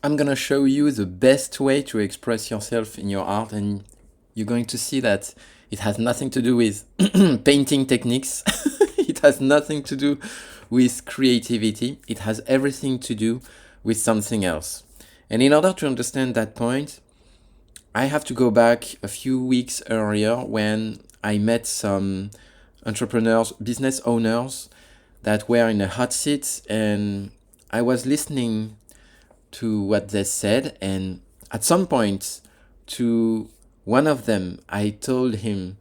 I'm gonna show you the best way to express yourself in your art, and you're going to see that it has nothing to do with painting techniques. It has nothing to do with creativity. It has everything to do with something else. And in order to understand that point, I have to go back a few weeks earlier when I met some entrepreneurs, business owners that were in a hot seat, and I was listening to what they said. And at some point, to one of them, I told him,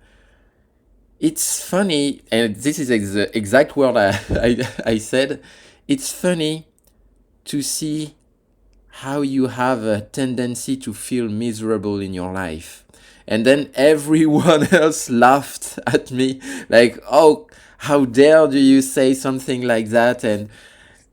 it's funny, and this is the exact word I said, it's funny to see how you have a tendency to feel miserable in your life. And then everyone else laughed at me, like, oh, how dare do you say something like that? And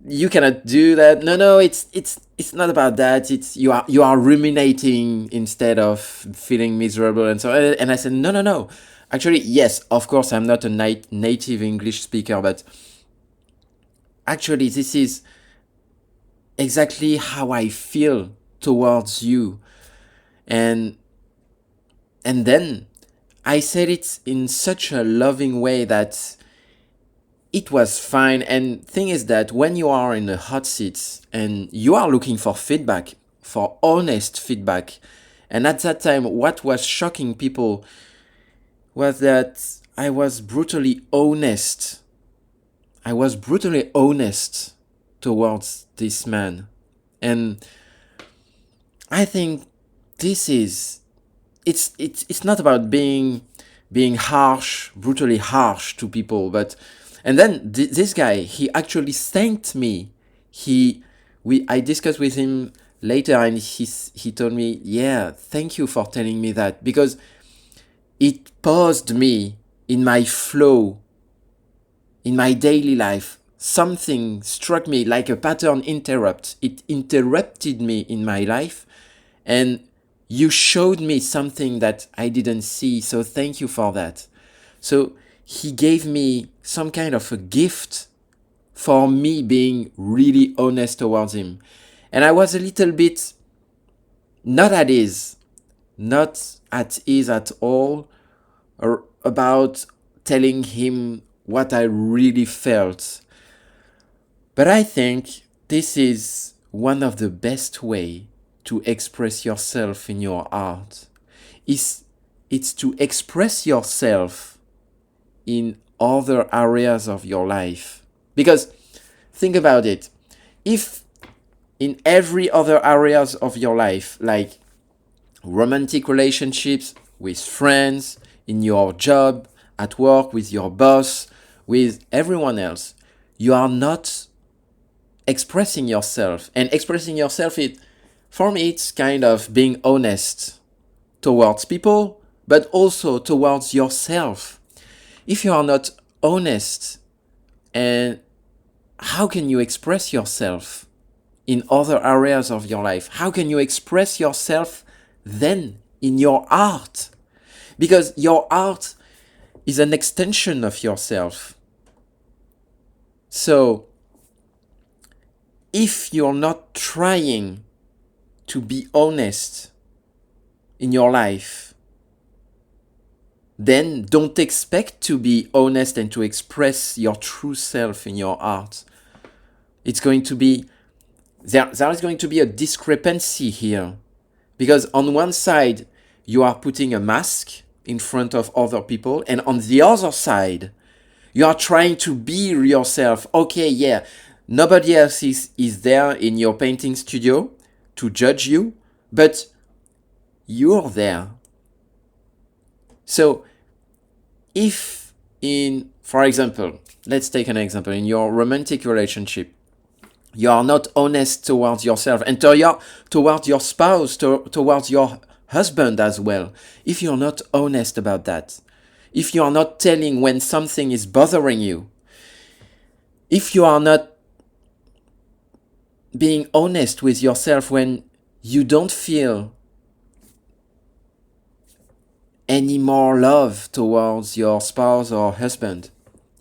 you cannot do that. No, it's not about that. It's you are ruminating instead of feeling miserable and so on. And I said, no. Actually, yes, of course, I'm not a native English speaker, but actually, this is exactly how I feel towards you. And then I said it in such a loving way that it was fine. And thing is that when you are in a hot seat and you are looking for feedback, for honest feedback, and at that time, what was shocking people was that I was brutally honest. I was brutally honest towards this man. And I think this is it's not about being harsh, brutally harsh to people, but and then this guy, he actually thanked me. I discussed with him later, and he told me, yeah, thank you for telling me that, because it paused me in my flow, in my daily life. Something struck me like a pattern interrupt. It interrupted me in my life, and you showed me something that I didn't see. So thank you for that. So he gave me some kind of a gift for me being really honest towards him. And I was a little bit not at ease, not at ease at all, or about telling him what I really felt. But I think this is one of the best way to express yourself in your art. It's to express yourself in other areas of your life. Because think about it. If in every other areas of your life, like romantic relationships with friends, in your job, at work, with your boss, with everyone else, you are not expressing yourself. And expressing yourself, for me, it's kind of being honest towards people, but also towards yourself. If you are not honest, and how can you express yourself in other areas of your life? How can you express yourself then in your art? Because your art is an extension of yourself. So if you're not trying to be honest in your life, then don't expect to be honest and to express your true self in your art. It's going to be, there is going to be a discrepancy here. Because on one side, you are putting a mask in front of other people, and on the other side, you are trying to be yourself. Okay, yeah, nobody else is there in your painting studio to judge you, but you're there. So if for example, let's take an example, in your romantic relationship, you are not honest towards yourself and towards your spouse, towards your husband as well. If you're not honest about that, if you are not telling when something is bothering you, if you are not being honest with yourself when you don't feel any more love towards your spouse or husband,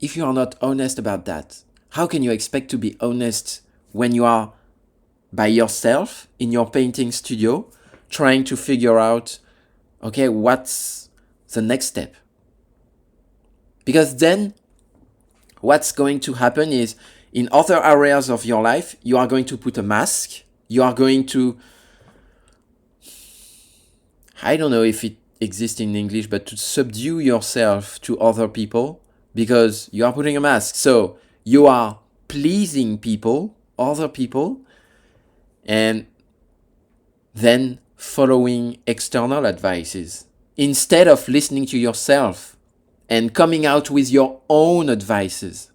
if you are not honest about that, how can you expect to be honest when you are by yourself in your painting studio, trying to figure out, okay, what's the next step? Because then what's going to happen is in other areas of your life, you are going to put a mask. You are going to, I don't know if it exists in English, but to subdue yourself to other people because you are putting a mask. So you are pleasing people, other people, and then following external advices instead of listening to yourself and coming out with your own advices.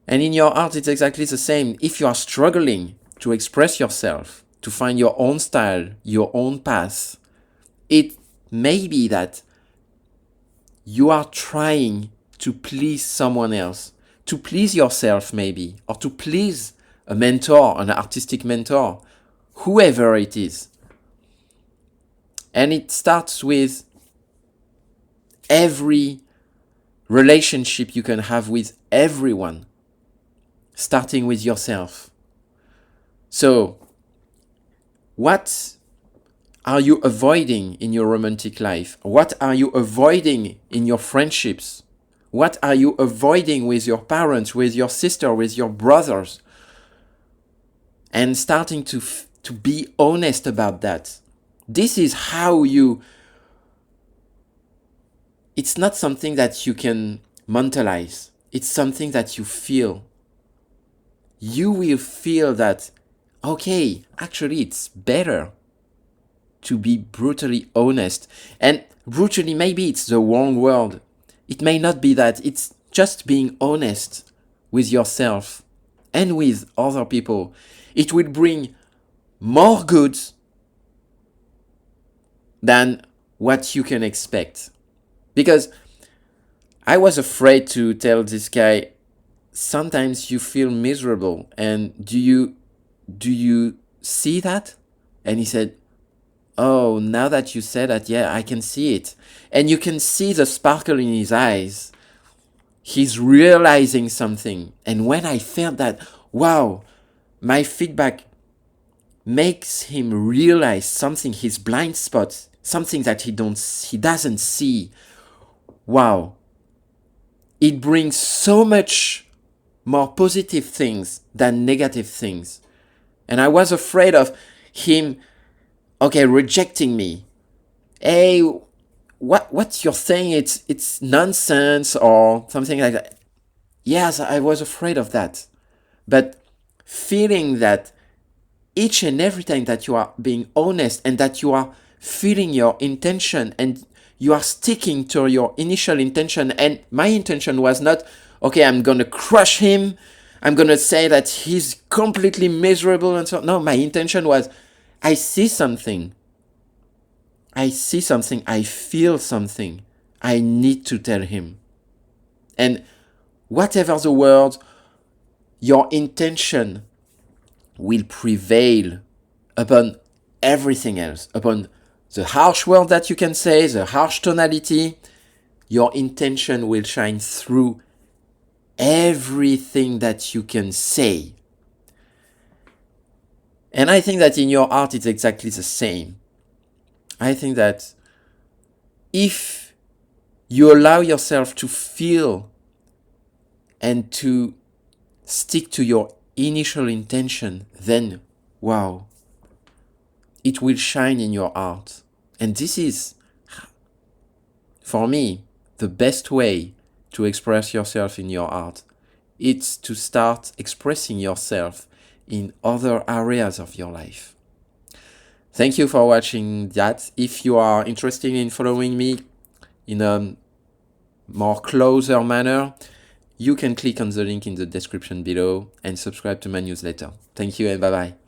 And in your art, it's exactly the same. If you are struggling to express yourself, to find your own style, your own path, it may be that you are trying to please someone else, to please yourself maybe, or to please a mentor, an artistic mentor, whoever it is. And it starts with every relationship you can have with everyone, starting with yourself. So, what are you avoiding in your romantic life? What are you avoiding in your friendships? What are you avoiding with your parents, with your sister, with your brothers? And starting to be honest about that. This is how you... It's not something that you can mentalize. It's something that you feel. You will feel that, okay, actually it's better to be brutally honest. And brutally, maybe it's the wrong word. It may not be that. It's just being honest with yourself and with other people. It will bring more good than what you can expect. Because I was afraid to tell this guy, sometimes you feel miserable, and do you see that? And he said, oh, now that you said that, yeah, I can see it. And you can see the sparkle in his eyes. He's realizing something. And when I felt that, wow, my feedback makes him realize something, his blind spots, something that he doesn't see. Wow. It brings so much more positive things than negative things. And I was afraid of him, okay, rejecting me. Hey, what you're saying, it's nonsense or something like that. Yes, I was afraid of that. But feeling that each and every time that you are being honest and that you are feeling your intention and you are sticking to your initial intention, and my intention was not, okay, I'm going to crush him, I'm going to say that he's completely miserable and so on. No, my intention was, I see something, I feel something, I need to tell him. And whatever the word, your intention will prevail upon everything else, upon the harsh word that you can say, the harsh tonality. Your intention will shine through everything that you can say. And I think that in your art, it's exactly the same. I think that if you allow yourself to feel and to stick to your initial intention, then, wow, it will shine in your art. And this is, for me, the best way to express yourself in your art. It's to start expressing yourself in other areas of your life. Thank you for watching that. If you are interested in following me in a more closer manner, you can click on the link in the description below and subscribe to my newsletter. Thank you and bye-bye.